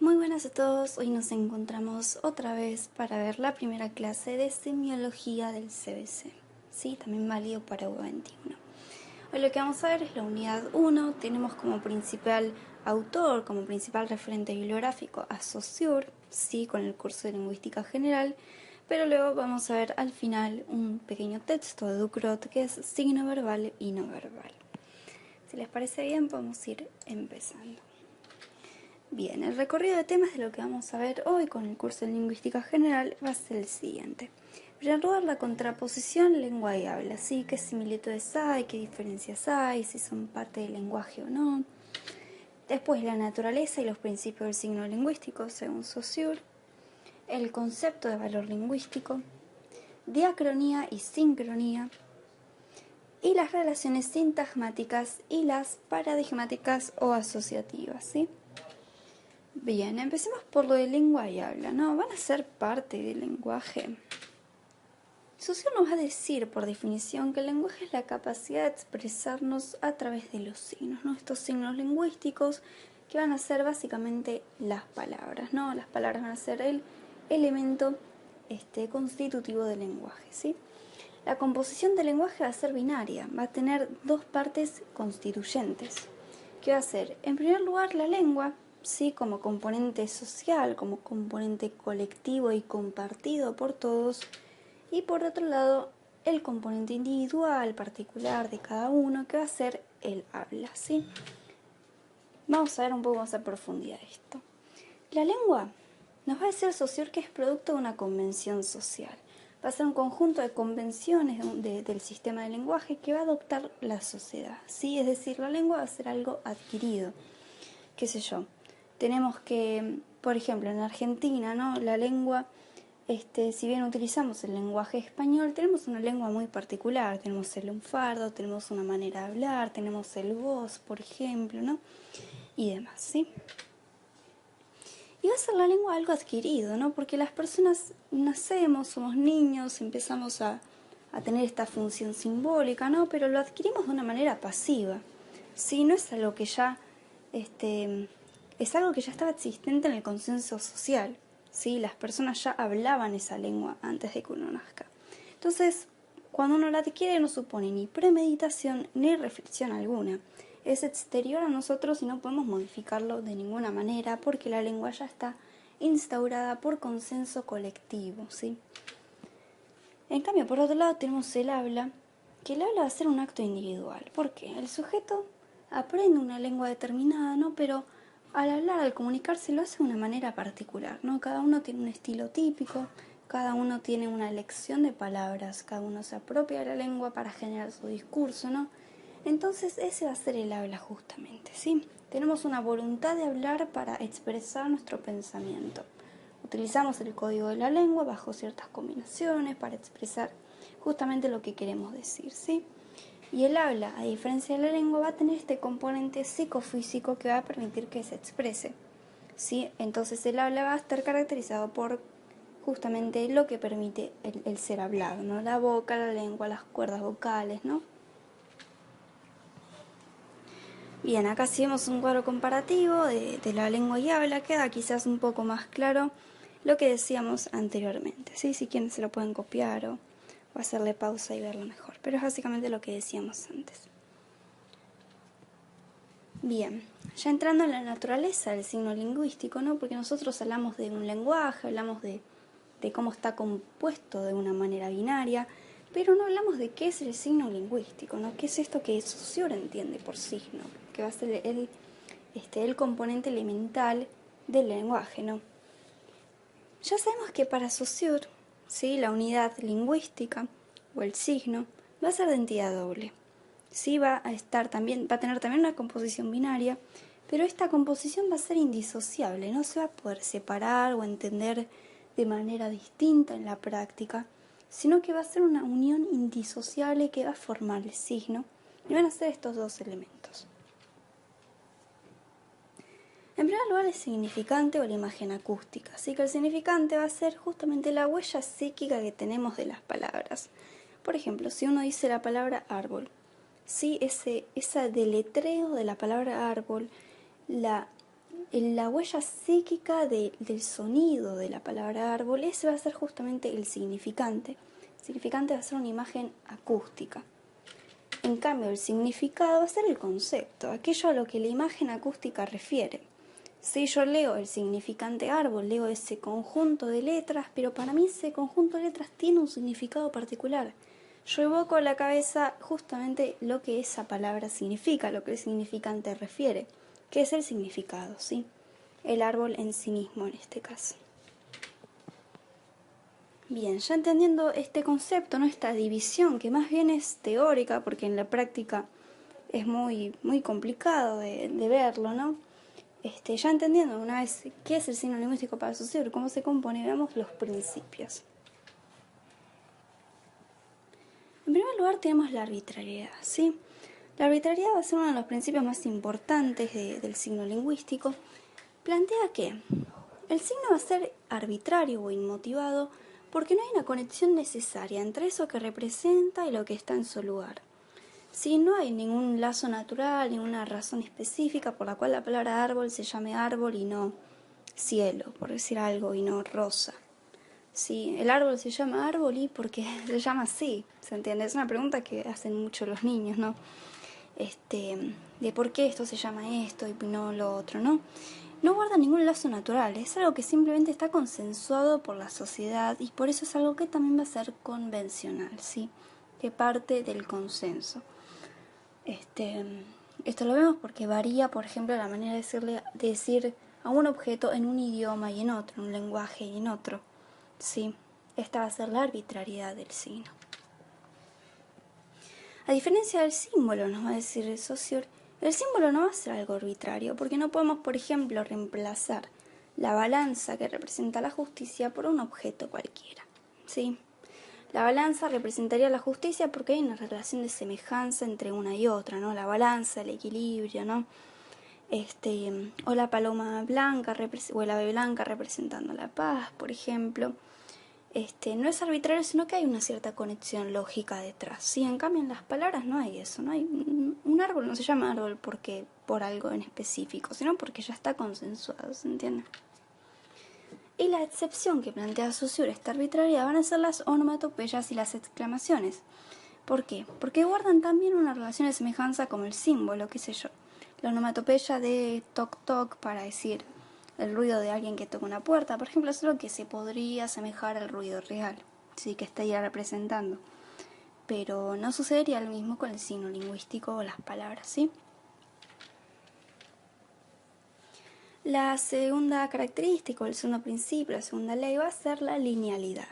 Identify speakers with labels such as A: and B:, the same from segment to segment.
A: Muy buenas a todos, hoy nos encontramos otra vez para ver la primera clase de semiología del CBC, sí, también válido para U21. Hoy lo que vamos a ver es la unidad 1, tenemos como principal autor, como principal referente bibliográfico a Saussure, sí, con el curso de lingüística general, pero luego vamos a ver al final un pequeño texto de Ducrot que es signo verbal y no verbal. Si les parece bien, podemos ir empezando. Bien, el recorrido de temas de lo que vamos a ver hoy con el curso de Lingüística General va a ser el siguiente. En primer lugar, la contraposición lengua y habla, ¿sí? ¿Qué similitudes hay? ¿Qué diferencias hay? ¿Si son parte del lenguaje o no? Después, la naturaleza y los principios del signo lingüístico, según Saussure. El concepto de valor lingüístico. Diacronía y sincronía. Y las relaciones sintagmáticas y las paradigmáticas o asociativas, ¿sí? Bien, empecemos por lo de lengua y habla, ¿no? Van a ser parte del lenguaje. Saussure nos va a decir, por definición, que el lenguaje es la capacidad de expresarnos a través de los signos, ¿no? Estos signos lingüísticos que van a ser básicamente las palabras, ¿no? Las palabras van a ser el elemento constitutivo del lenguaje, ¿sí? La composición del lenguaje va a ser binaria, va a tener dos partes constituyentes. ¿Qué va a ser? En primer lugar, la lengua, sí, como componente social, como componente colectivo y compartido por todos, y por otro lado el componente individual, particular de cada uno, que va a ser el habla, ¿sí? Vamos a ver un poco más a profundidad esto. La lengua nos va a decir Saussure que es producto de una convención social. Va a ser un conjunto de convenciones del sistema de lenguaje que va a adoptar la sociedad, ¿sí? Es decir, la lengua va a ser algo adquirido. ¿Qué sé yo? Tenemos que, por ejemplo, en Argentina, ¿no? La lengua, si bien utilizamos el lenguaje español, tenemos una lengua muy particular. Tenemos el lunfardo, tenemos una manera de hablar, tenemos el vos, por ejemplo, ¿no? Y demás, ¿sí? Y va a ser la lengua algo adquirido, ¿no? Porque las personas nacemos, somos niños, empezamos a tener esta función simbólica, ¿no? Pero lo adquirimos de una manera pasiva, ¿sí? No es algo que ya, es algo que ya estaba existente en el consenso social, ¿sí? Las personas ya hablaban esa lengua antes de que uno nazca. Entonces, cuando uno la adquiere no supone ni premeditación ni reflexión alguna. Es exterior a nosotros y no podemos modificarlo de ninguna manera porque la lengua ya está instaurada por consenso colectivo, ¿sí? En cambio, por otro lado tenemos el habla, que el habla va a ser un acto individual. ¿Por qué? El sujeto aprende una lengua determinada, ¿no? Pero al hablar, al comunicarse, lo hace de una manera particular, ¿no? Cada uno tiene un estilo típico, cada uno tiene una elección de palabras, cada uno se apropia de la lengua para generar su discurso, ¿no? Entonces ese va a ser el habla justamente, ¿sí? Tenemos una voluntad de hablar para expresar nuestro pensamiento. Utilizamos el código de la lengua bajo ciertas combinaciones para expresar justamente lo que queremos decir, ¿sí? Y el habla, a diferencia de la lengua, va a tener este componente psicofísico que va a permitir que se exprese, ¿sí? Entonces el habla va a estar caracterizado por justamente lo que permite el ser hablado, ¿no? La boca, la lengua, las cuerdas vocales, ¿no? Bien, acá sí vemos un cuadro comparativo de la lengua y habla, queda quizás un poco más claro lo que decíamos anteriormente, ¿sí? Si quieren se lo pueden copiar o hacerle pausa y verlo mejor, pero es básicamente lo que decíamos antes. Bien, ya entrando en la naturaleza del signo lingüístico, ¿no? Porque nosotros hablamos de un lenguaje, hablamos de cómo está compuesto de una manera binaria, pero no hablamos de qué es el signo lingüístico, ¿no? ¿Qué es esto que Saussure entiende por signo? Que va a ser el componente elemental del lenguaje, ¿no? Ya sabemos que para Saussure, ¿sí? La unidad lingüística o el signo va a ser de entidad doble. Sí, va a tener también una composición binaria, pero esta composición va a ser indisociable, no se va a poder separar o entender de manera distinta en la práctica, sino que va a ser una unión indisociable que va a formar el signo y van a ser estos dos elementos. En primer lugar, el significante o la imagen acústica, así que el significante va a ser justamente la huella psíquica que tenemos de las palabras. Por ejemplo, si uno dice la palabra árbol, sí, ese deletreo de la palabra árbol, la la huella psíquica del sonido de la palabra árbol, ese va a ser justamente el significante. El significante va a ser una imagen acústica. En cambio, el significado va a ser el concepto, aquello a lo que la imagen acústica refiere. Si yo leo el significante árbol, leo ese conjunto de letras, pero para mí ese conjunto de letras tiene un significado particular. Yo evoco a la cabeza justamente lo que esa palabra significa, lo que el significante refiere, que es el significado, ¿sí? El árbol en sí mismo en este caso. Bien, ya entendiendo este concepto, ¿no? Esta división, que más bien es teórica, porque en la práctica es muy complicado de verlo, ¿no? Ya entendiendo una vez qué es el signo lingüístico para Saussure, cómo se compone, veamos los principios. En primer lugar tenemos la arbitrariedad, ¿sí? La arbitrariedad va a ser uno de los principios más importantes del signo lingüístico. Plantea que el signo va a ser arbitrario o inmotivado porque no hay una conexión necesaria entre eso que representa y lo que está en su lugar. Si no hay ningún lazo natural, ninguna razón específica por la cual la palabra árbol se llame árbol y no cielo, por decir algo, y no rosa. Si el árbol se llama árbol y porque se llama así, ¿se entiende? Es una pregunta que hacen mucho los niños, ¿no? De por qué esto se llama esto y no lo otro, ¿no? No guarda ningún lazo natural, es algo que simplemente está consensuado por la sociedad y por eso es algo que también va a ser convencional, ¿sí? Que parte del consenso. Esto lo vemos porque varía, por ejemplo, la manera de decir a un objeto en un idioma y en otro, en un lenguaje y en otro, ¿sí? Esta va a ser la arbitrariedad del signo. A diferencia del símbolo, nos va a decir Saussure, el símbolo no va a ser algo arbitrario, porque no podemos, por ejemplo, reemplazar la balanza que representa la justicia por un objeto cualquiera, ¿sí? La balanza representaría la justicia porque hay una relación de semejanza entre una y otra, ¿no? La balanza, el equilibrio, ¿no? O la paloma blanca o el ave blanca representando la paz, por ejemplo. No es arbitrario, sino que hay una cierta conexión lógica detrás. Sí, en cambio en las palabras no hay eso, no hay un árbol no se llama árbol porque por algo en específico, sino porque ya está consensuado, ¿se entiende? Y la excepción que plantea Saussure esta arbitrariedad van a ser las onomatopeyas y las exclamaciones. ¿Por qué? Porque guardan también una relación de semejanza como el símbolo, qué sé yo. La onomatopeya de toc toc para decir el ruido de alguien que toca una puerta, por ejemplo, es algo que se podría asemejar al ruido real, sí, que estaría representando. Pero no sucedería lo mismo con el signo lingüístico o las palabras, ¿sí? La segunda característica, o el segundo principio, la segunda ley, va a ser la linealidad.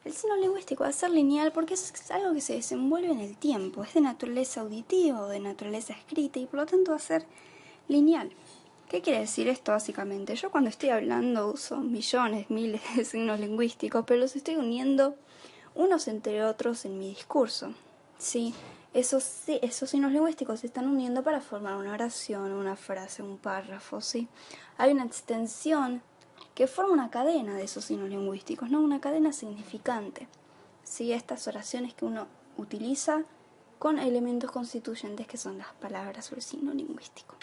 A: El signo lingüístico va a ser lineal porque es algo que se desenvuelve en el tiempo, es de naturaleza auditiva o de naturaleza escrita y por lo tanto va a ser lineal. ¿Qué quiere decir esto básicamente? Yo cuando estoy hablando uso millones, miles de signos lingüísticos, pero los estoy uniendo unos entre otros en mi discurso. ¿Sí? Esos signos lingüísticos se están uniendo para formar una oración, una frase, un párrafo. ¿Sí? Hay una extensión que forma una cadena de esos signos lingüísticos, ¿no? Una cadena significante. ¿Sí? Estas oraciones que uno utiliza con elementos constituyentes que son las palabras o el signo lingüístico.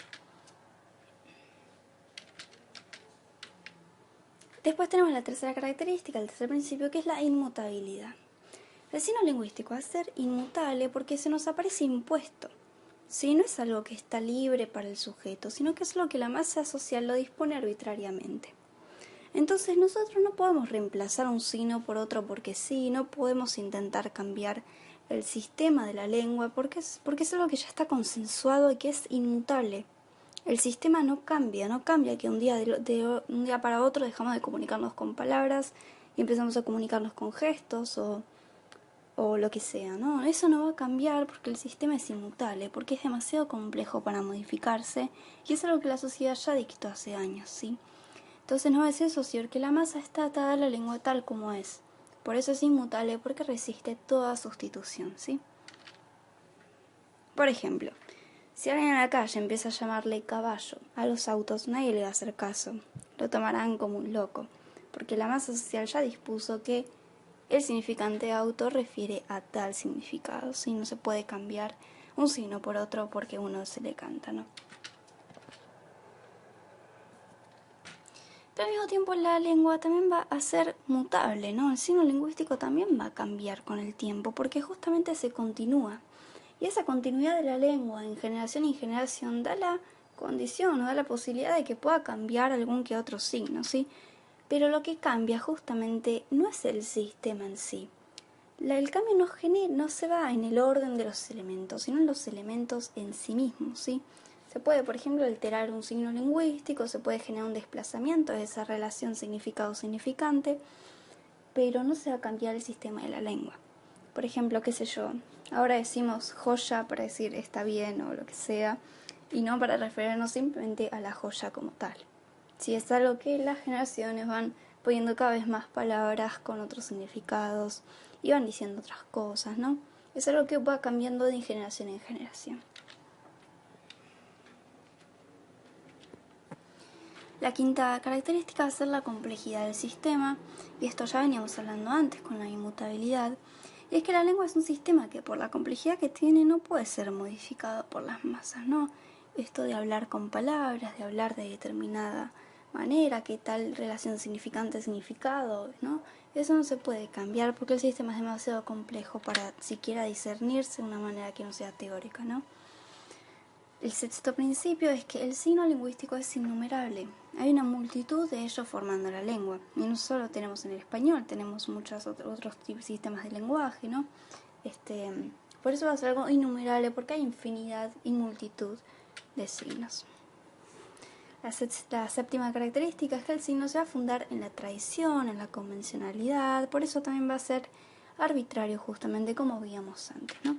A: Después tenemos la tercera característica, el tercer principio, que es la inmutabilidad. El signo lingüístico va a ser inmutable porque se nos aparece impuesto. ¿Sí? No es algo que está libre para el sujeto, sino que es lo que la masa social lo dispone arbitrariamente. Entonces nosotros no podemos reemplazar un signo por otro porque sí, no podemos intentar cambiar el sistema de la lengua porque es algo que ya está consensuado y que es inmutable. El sistema no cambia que un día, de un día para otro dejamos de comunicarnos con palabras y empezamos a comunicarnos con gestos o lo que sea, ¿no? Eso no va a cambiar porque el sistema es inmutable, porque es demasiado complejo para modificarse y es algo que la sociedad ya dictó hace años, ¿sí? Entonces nos va a decir Saussure que la masa está atada a la lengua tal como es. Por eso es inmutable porque resiste toda sustitución, ¿sí? Por ejemplo, si alguien en la calle empieza a llamarle caballo a los autos, nadie le va a hacer caso. Lo tomarán como un loco, porque la masa social ya dispuso que el significante auto refiere a tal significado, ¿sí? No se puede cambiar un signo por otro porque uno se le canta, ¿no? Pero al mismo tiempo la lengua también va a ser mutable, ¿no? El signo lingüístico también va a cambiar con el tiempo, porque justamente se continúa. Y esa continuidad de la lengua en generación da la condición o da la posibilidad de que pueda cambiar algún que otro signo, ¿sí? Pero lo que cambia justamente no es el sistema en sí. El cambio no se va en el orden de los elementos, sino en los elementos en sí mismos, ¿sí? Se puede, por ejemplo, alterar un signo lingüístico, se puede generar un desplazamiento de esa relación significado-significante, pero no se va a cambiar el sistema de la lengua. Por ejemplo, qué sé yo, ahora decimos joya para decir está bien o lo que sea, y no para referirnos simplemente a la joya como tal. Si es algo que las generaciones van poniendo cada vez más palabras con otros significados y van diciendo otras cosas, ¿no? Es algo que va cambiando de generación en generación. La quinta característica va a ser la complejidad del sistema, y esto ya veníamos hablando antes con la inmutabilidad, y es que la lengua es un sistema que por la complejidad que tiene no puede ser modificado por las masas, ¿no? Esto de hablar con palabras, de hablar de determinada manera, qué tal relación significante-significado, ¿no? Eso no se puede cambiar porque el sistema es demasiado complejo para siquiera discernirse de una manera que no sea teórica, ¿no? El sexto principio es que el signo lingüístico es innumerable. Hay una multitud de ellos formando la lengua. Y no solo tenemos en el español, tenemos muchos otros sistemas de lenguaje, ¿no? Por eso va a ser algo innumerable, porque hay infinidad y multitud de signos. La séptima característica es que el signo se va a fundar en la tradición, en la convencionalidad. Por eso también va a ser arbitrario, justamente como veíamos antes, ¿no?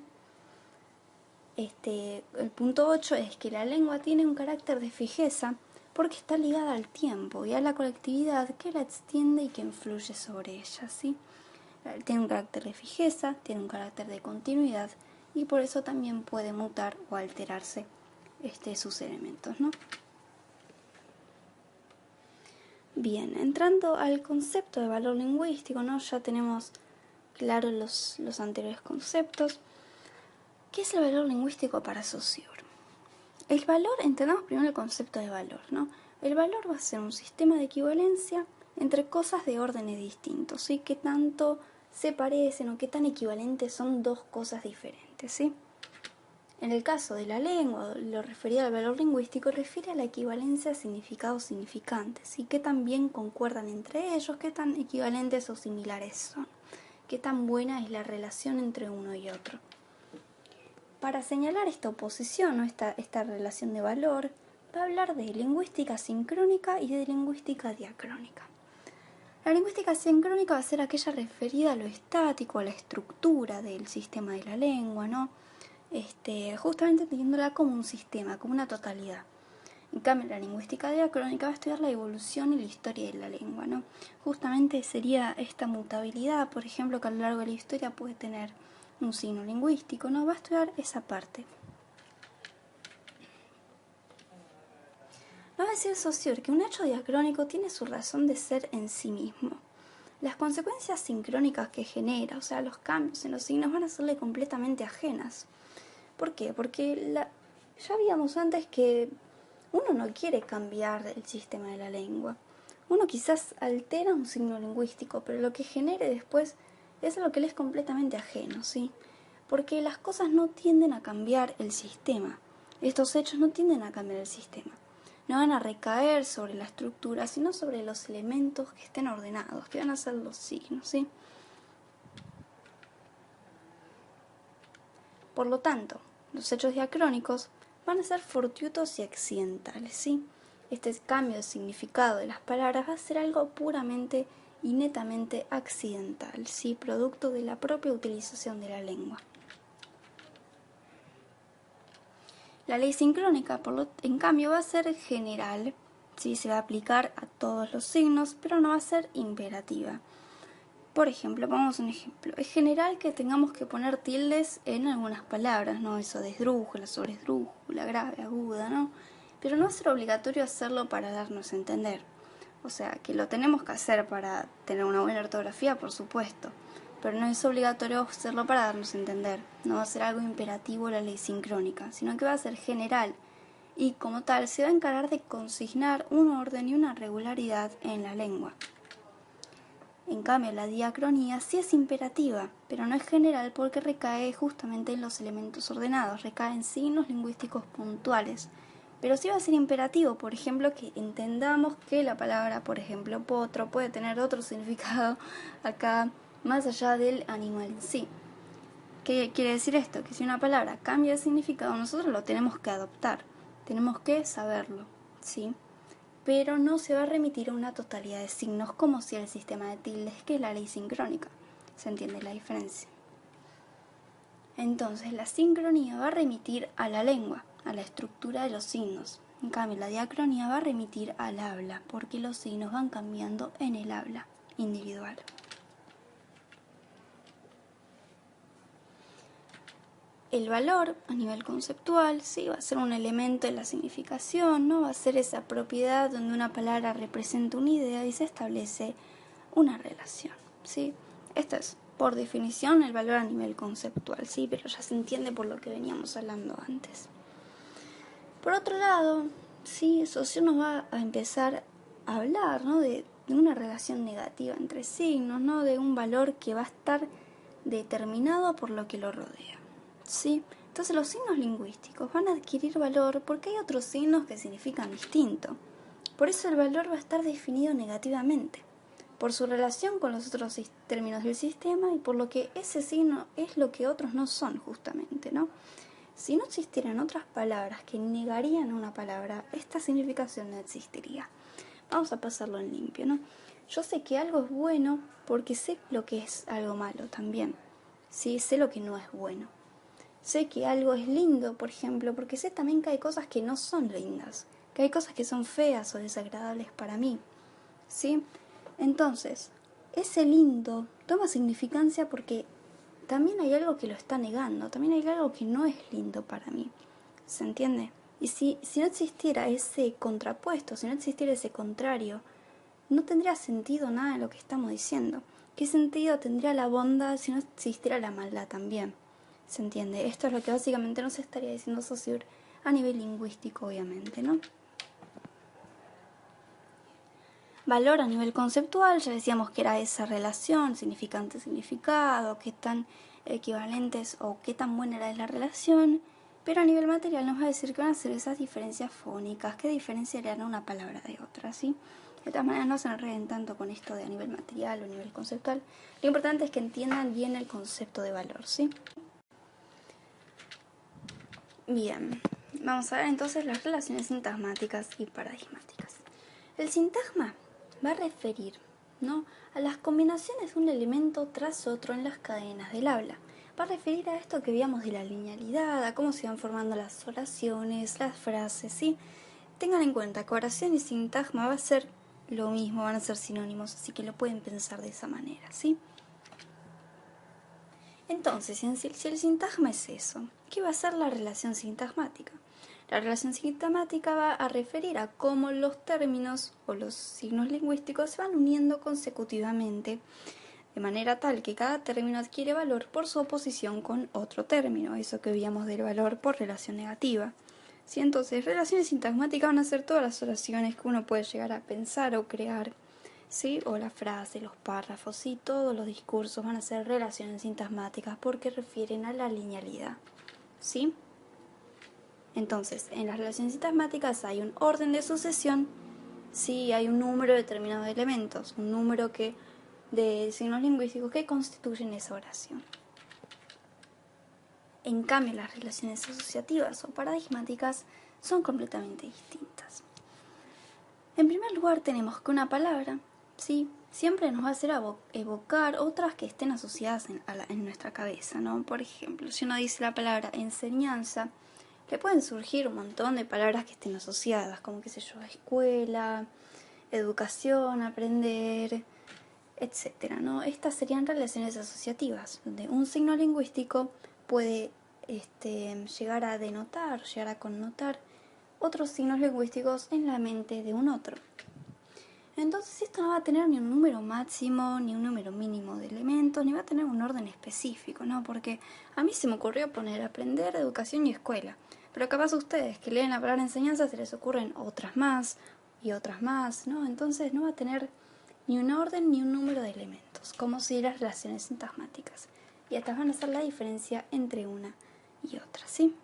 A: El punto 8 es que la lengua tiene un carácter de fijeza porque está ligada al tiempo y a la colectividad que la extiende y que influye sobre ella, ¿sí? Tiene un carácter de fijeza, tiene un carácter de continuidad y por eso también puede mutar o alterarse sus elementos, ¿no? Bien, entrando al concepto de valor lingüístico, ¿no? Ya tenemos claros los anteriores conceptos. ¿Qué es el valor lingüístico para Saussure? El valor, entendamos primero el concepto de valor, ¿no? El valor va a ser un sistema de equivalencia entre cosas de órdenes distintos, ¿sí? ¿Qué tanto se parecen o qué tan equivalentes son dos cosas diferentes, ¿sí? En el caso de la lengua, lo referido al valor lingüístico refiere a la equivalencia significado-significante, ¿sí? ¿Qué tan bien concuerdan entre ellos? ¿Qué tan equivalentes o similares son? ¿Qué tan buena es la relación entre uno y otro? Para señalar esta oposición o esta relación de valor, va a hablar de lingüística sincrónica y de lingüística diacrónica. La lingüística sincrónica va a ser aquella referida a lo estático, a la estructura del sistema de la lengua, ¿no? Justamente teniéndola como un sistema, como una totalidad. En cambio, la lingüística diacrónica va a estudiar la evolución y la historia de la lengua, ¿no? Justamente sería esta mutabilidad, por ejemplo, que a lo largo de la historia puede tener un signo lingüístico, ¿no? Va a estudiar esa parte. Va a decir Saussure que un hecho diacrónico tiene su razón de ser en sí mismo. Las consecuencias sincrónicas que genera, o sea, los cambios en los signos, van a serle completamente ajenas. ¿Por qué? Porque ya vimos antes que uno no quiere cambiar el sistema de la lengua. Uno quizás altera un signo lingüístico, pero lo que genere después es lo que le es completamente ajeno, ¿sí? Porque las cosas no tienden a cambiar el sistema. Estos hechos no tienden a cambiar el sistema. No van a recaer sobre la estructura, sino sobre los elementos que estén ordenados, que van a ser los signos, ¿sí? Por lo tanto, los hechos diacrónicos van a ser fortuitos y accidentales, ¿sí? Este cambio de significado de las palabras va a ser algo puramente y netamente accidental, ¿sí? Producto de la propia utilización de la lengua. La ley sincrónica, en cambio, va a ser general, ¿sí? Se va a aplicar a todos los signos, pero no va a ser imperativa. Por ejemplo, pongamos un ejemplo. Es general que tengamos que poner tildes en algunas palabras, ¿no? Eso de esdrújula, sobreesdrújula, grave, aguda, ¿no? Pero no va a ser obligatorio hacerlo para darnos a entender. O sea, que lo tenemos que hacer para tener una buena ortografía, por supuesto. Pero no es obligatorio hacerlo para darnos a entender. No va a ser algo imperativo la ley sincrónica, sino que va a ser general. y como tal se va a encargar de consignar un orden y una regularidad en la lengua. En cambio, la diacronía sí es imperativa, pero no es general porque recae justamente en los elementos ordenados, recae en signos lingüísticos puntuales. Pero sí va a ser imperativo, por ejemplo, que entendamos que la palabra, por ejemplo, potro, puede tener otro significado acá, más allá del animal en sí. ¿Qué quiere decir esto? Que si una palabra cambia de significado, nosotros lo tenemos que adoptar, tenemos que saberlo, ¿sí? Pero no se va a remitir a una totalidad de signos como si el sistema de tildes, que es la ley sincrónica. ¿Se entiende la diferencia? Entonces, la sincronía va a remitir a la lengua, a la estructura de los signos. En cambio, la diacronía va a remitir al habla, porque los signos van cambiando en el habla individual. El valor a nivel conceptual sí va a ser un elemento de la significación, ¿no? Va a ser esa propiedad donde una palabra representa una idea y se establece una relación, ¿sí? Esto es, por definición, el valor a nivel conceptual, ¿sí? Pero ya se entiende por lo que veníamos hablando antes. Por otro lado, sí, Saussure nos va a empezar a hablar, ¿no? de una relación negativa entre signos, ¿no? De un valor que va a estar determinado por lo que lo rodea, ¿sí? Entonces los signos lingüísticos van a adquirir valor porque hay otros signos que significan distinto. Por eso el valor va a estar definido negativamente, por su relación con los otros términos del sistema y por lo que ese signo es lo que otros no son justamente, ¿no? Si no existieran otras palabras que negarían una palabra, esta significación no existiría. Vamos a pasarlo en limpio, ¿no? Yo sé que algo es bueno porque sé lo que es algo malo también. Sí, sé lo que no es bueno. Sé que algo es lindo, por ejemplo, porque sé también que hay cosas que no son lindas, que hay cosas que son feas o desagradables para mí. ¿Sí? Entonces, ese lindo toma significancia porque también hay algo que lo está negando, también hay algo que no es lindo para mí. ¿Se entiende? Y si no existiera ese contrapuesto, si no existiera ese contrario, no tendría sentido nada de lo que estamos diciendo. ¿Qué sentido tendría la bondad si no existiera la maldad también? ¿Se entiende? Esto es lo que básicamente nos estaría diciendo Saussure a nivel lingüístico, obviamente, ¿no? Valor a nivel conceptual, ya decíamos que era esa relación significante-significado, qué tan equivalentes o qué tan buena era la relación, pero a nivel material nos va a decir que van a ser esas diferencias fónicas, que diferenciarían una palabra de otra, ¿sí? De todas maneras no se enreden tanto con esto de a nivel material o a nivel conceptual. Lo importante es que entiendan bien el concepto de valor, ¿sí? Bien, vamos a ver entonces las relaciones sintagmáticas y paradigmáticas. El sintagma va a referir, ¿no?, a las combinaciones de un elemento tras otro en las cadenas del habla. Va a referir a esto que veíamos de la linealidad, a cómo se van formando las oraciones, las frases, ¿sí? Tengan en cuenta que oración y sintagma va a ser lo mismo, van a ser sinónimos, así que lo pueden pensar de esa manera, ¿sí? Entonces, si el sintagma es eso, ¿qué va a ser la relación sintagmática? La relación sintagmática va a referir a cómo los términos o los signos lingüísticos se van uniendo consecutivamente, de manera tal que cada término adquiere valor por su oposición con otro término, eso que veíamos del valor por relación negativa. ¿Sí? Entonces, relaciones sintagmáticas van a ser todas las oraciones que uno puede llegar a pensar o crear, ¿sí? O la frase, los párrafos, ¿sí? Todos los discursos van a ser relaciones sintagmáticas porque refieren a la linealidad, ¿sí? Entonces, en las relaciones sintagmáticas hay un orden de sucesión, sí, hay un número determinado de elementos, un número de signos lingüísticos que constituyen esa oración. En cambio, las relaciones asociativas o paradigmáticas son completamente distintas. En primer lugar, tenemos que una palabra, ¿sí?, siempre nos va a hacer evocar otras que estén asociadas en nuestra cabeza, ¿no? Por ejemplo, si uno dice la palabra enseñanza, le pueden surgir un montón de palabras que estén asociadas, como, qué sé yo, escuela, educación, aprender, etcétera, ¿no? Estas serían relaciones asociativas, donde un signo lingüístico puede llegar a denotar, llegar a connotar otros signos lingüísticos en la mente de un otro. Entonces esto no va a tener ni un número máximo, ni un número mínimo de elementos, ni va a tener un orden específico, ¿no? Porque a mí se me ocurrió poner aprender, educación y escuela. Pero capaz ustedes que leen la palabra enseñanza se les ocurren otras más y otras más, ¿no? Entonces no va a tener ni un orden ni un número de elementos, como si las relaciones sintagmáticas. Y estas van a ser la diferencia entre una y otra, ¿sí?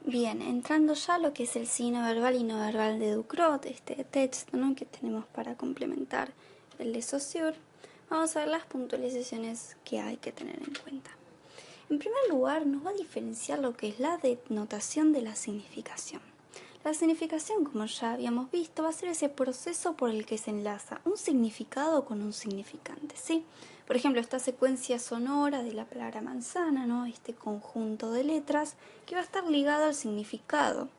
A: Bien, entrando ya a lo que es el signo verbal y no verbal de Ducrot, este texto, ¿no?, que tenemos para complementar el de Saussure, vamos a ver las puntualizaciones que hay que tener en cuenta. En primer lugar, nos va a diferenciar lo que es la denotación de la significación. La significación, como ya habíamos visto, va a ser ese proceso por el que se enlaza un significado con un significante, ¿sí? Por ejemplo, esta secuencia sonora de la palabra manzana, ¿no?, este conjunto de letras que va a estar ligado al significado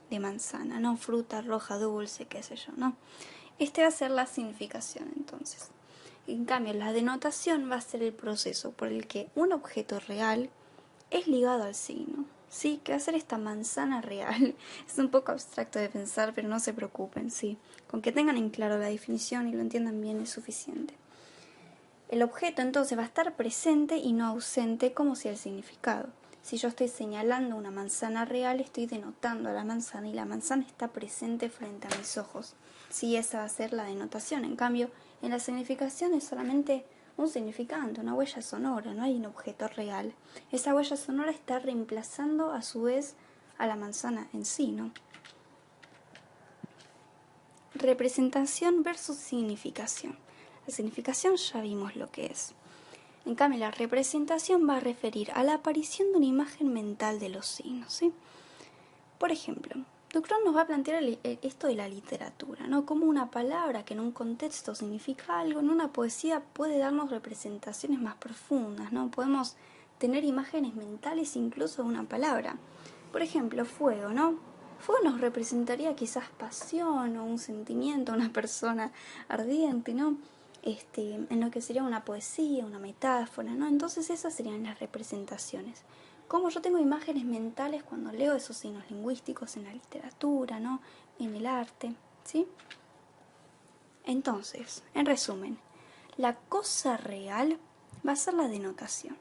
A: de manzana, ¿no? Fruta roja, dulce, qué sé yo, ¿no? Este va a ser la significación, entonces. En cambio, la denotación va a ser el proceso por el que un objeto real es ligado al signo, ¿sí? Que va a ser esta manzana real. Es un poco abstracto de pensar, pero no se preocupen, ¿sí? Con que tengan en claro la definición y lo entiendan bien es suficiente. El objeto entonces va a estar presente y no ausente como si el significado. Si yo estoy señalando una manzana real, estoy denotando a la manzana y la manzana está presente frente a mis ojos. Sí, esa va a ser la denotación. En cambio, en la significación es solamente un significante, una huella sonora, no hay un objeto real. Esa huella sonora está reemplazando a su vez a la manzana en sí, ¿no? Representación versus significación. La significación ya vimos lo que es. En cambio, la representación va a referir a la aparición de una imagen mental de los signos, ¿sí? Por ejemplo, Ducrot nos va a plantear esto de la literatura, ¿no? Como una palabra que en un contexto significa algo, en una poesía puede darnos representaciones más profundas, ¿no? Podemos tener imágenes mentales incluso de una palabra. Por ejemplo, fuego, ¿no? Fuego nos representaría quizás pasión o un sentimiento, una persona ardiente, ¿no? En lo que sería una poesía, una metáfora, ¿no? Entonces esas serían las representaciones. Cómo yo tengo imágenes mentales cuando leo esos signos lingüísticos en la literatura, ¿no?, en el arte, ¿sí? Entonces, en resumen, la cosa real va a ser la denotación,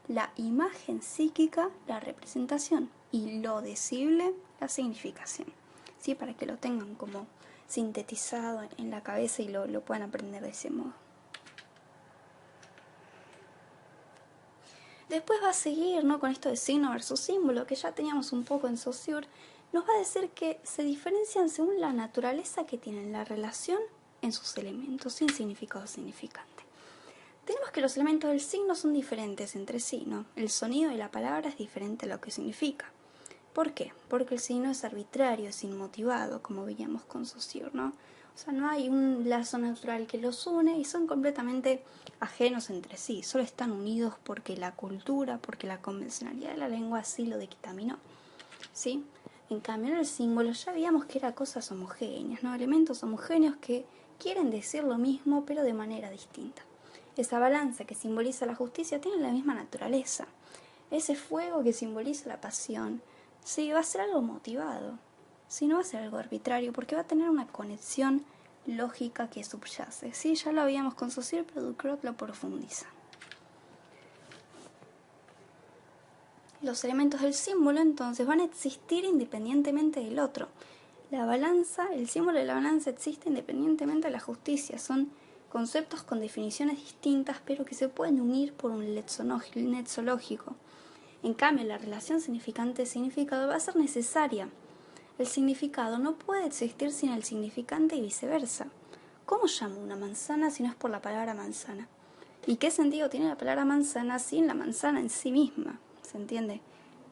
A: la imagen psíquica, la representación, y lo decible, la significación, ¿sí? Para que lo tengan como sintetizado en la cabeza y lo puedan aprender de ese modo. Después va a seguir, ¿no?, con esto de signo versus símbolo, que ya teníamos un poco en Saussure. Nos va a decir que se diferencian según la naturaleza que tienen la relación en sus elementos, sin significado significante. Tenemos que los elementos del signo son diferentes entre sí, ¿no? El sonido de la palabra es diferente a lo que significa. ¿Por qué? Porque el signo es arbitrario, es inmotivado, como veíamos con Saussure, ¿no? O sea, no hay un lazo natural que los une y son completamente ajenos entre sí. Solo están unidos porque la cultura, porque la convencionalidad de la lengua así lo dictaminó, ¿sí? En cambio, en el símbolo ya veíamos que eran cosas homogéneas, ¿no? Elementos homogéneos que quieren decir lo mismo, pero de manera distinta. Esa balanza que simboliza la justicia tiene la misma naturaleza. Ese fuego que simboliza la pasión, sí, va a ser algo motivado. Sí, no va a ser algo arbitrario, porque va a tener una conexión lógica que subyace. Sí, ya lo habíamos con Saussure, pero Ducrot lo profundiza. Los elementos del símbolo entonces van a existir independientemente del otro. La balanza, el símbolo de la balanza existe independientemente de la justicia. Son conceptos con definiciones distintas, pero que se pueden unir por un nexo lógico. En cambio, la relación significante-significado va a ser necesaria. El significado no puede existir sin el significante y viceversa. ¿Cómo llamo una manzana si no es por la palabra manzana? ¿Y qué sentido tiene la palabra manzana sin la manzana en sí misma? ¿Se entiende?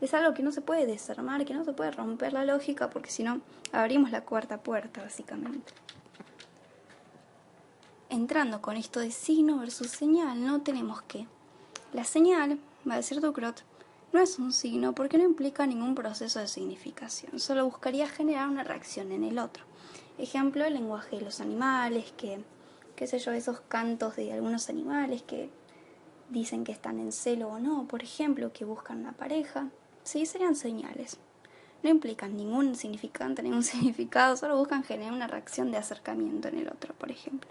A: Es algo que no se puede desarmar, que no se puede romper la lógica, porque si no, abrimos la cuarta puerta, básicamente. Entrando con esto de signo versus señal, no tenemos que la señal, va a decir Ducrot, no es un signo porque no implica ningún proceso de significación, solo buscaría generar una reacción en el otro. Ejemplo, el lenguaje de los animales, qué sé yo, esos cantos de algunos animales que dicen que están en celo o no, por ejemplo, que buscan una pareja, sí, serían señales. No implican ningún significante, ningún significado, solo buscan generar una reacción de acercamiento en el otro, por ejemplo.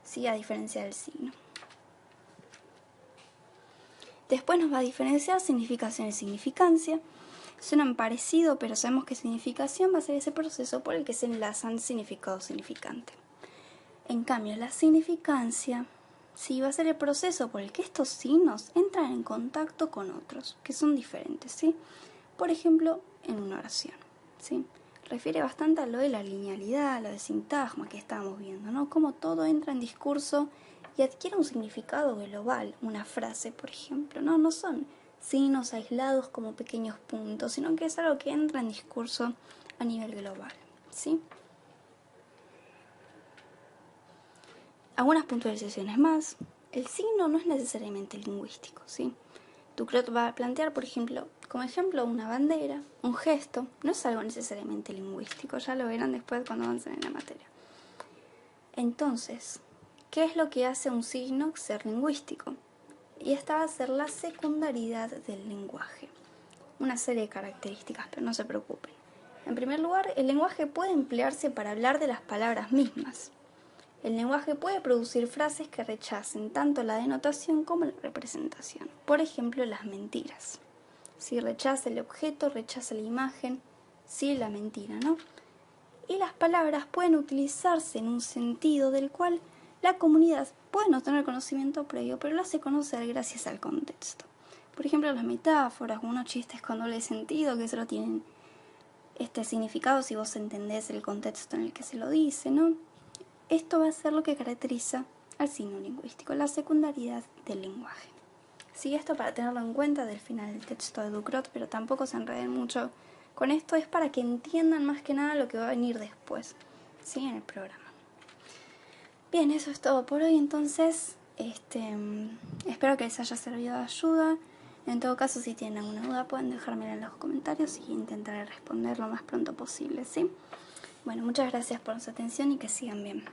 A: Sí, a diferencia del signo. Después nos va a diferenciar significación y significancia. Suenan parecido, pero sabemos que significación va a ser ese proceso por el que se enlazan significado significante. En cambio, la significancia sí va a ser el proceso por el que estos signos entran en contacto con otros, que son diferentes, ¿sí? Por ejemplo, en una oración, ¿sí? Refiere bastante a lo de la linealidad, lo de sintagma que estábamos viendo, ¿no? Cómo todo entra en discurso y adquiere un significado global, una frase, por ejemplo, ¿no? No son signos aislados como pequeños puntos, sino que es algo que entra en discurso a nivel global, ¿sí? Algunas puntualizaciones más. El signo no es necesariamente lingüístico, ¿sí? Ducrot va a plantear, por ejemplo, como ejemplo, una bandera, un gesto, no es algo necesariamente lingüístico, ya lo verán después cuando avancen en la materia. Entonces, ¿qué es lo que hace un signo ser lingüístico? Y esta va a ser la secundaridad del lenguaje. Una serie de características, pero no se preocupen. En primer lugar, el lenguaje puede emplearse para hablar de las palabras mismas. El lenguaje puede producir frases que rechacen tanto la denotación como la representación. Por ejemplo, las mentiras. Si rechaza el objeto, rechaza la imagen, sí la mentira, ¿no? Y las palabras pueden utilizarse en un sentido del cual la comunidad puede no tener conocimiento previo, pero lo hace conocer gracias al contexto. Por ejemplo, las metáforas, unos chistes con doble sentido que solo tienen este significado si vos entendés el contexto en el que se lo dice, ¿no? Esto va a ser lo que caracteriza al signo lingüístico, la secundaridad del lenguaje. Sí, esto para tenerlo en cuenta del final del texto de Ducrot, pero tampoco se enreden mucho con esto, es para que entiendan más que nada lo que va a venir después, ¿sí? En el programa. Bien, eso es todo por hoy, entonces, espero que les haya servido de ayuda. En todo caso, si tienen alguna duda, pueden dejármela en los comentarios y intentaré responder lo más pronto posible, ¿sí? Bueno, muchas gracias por su atención y que sigan bien.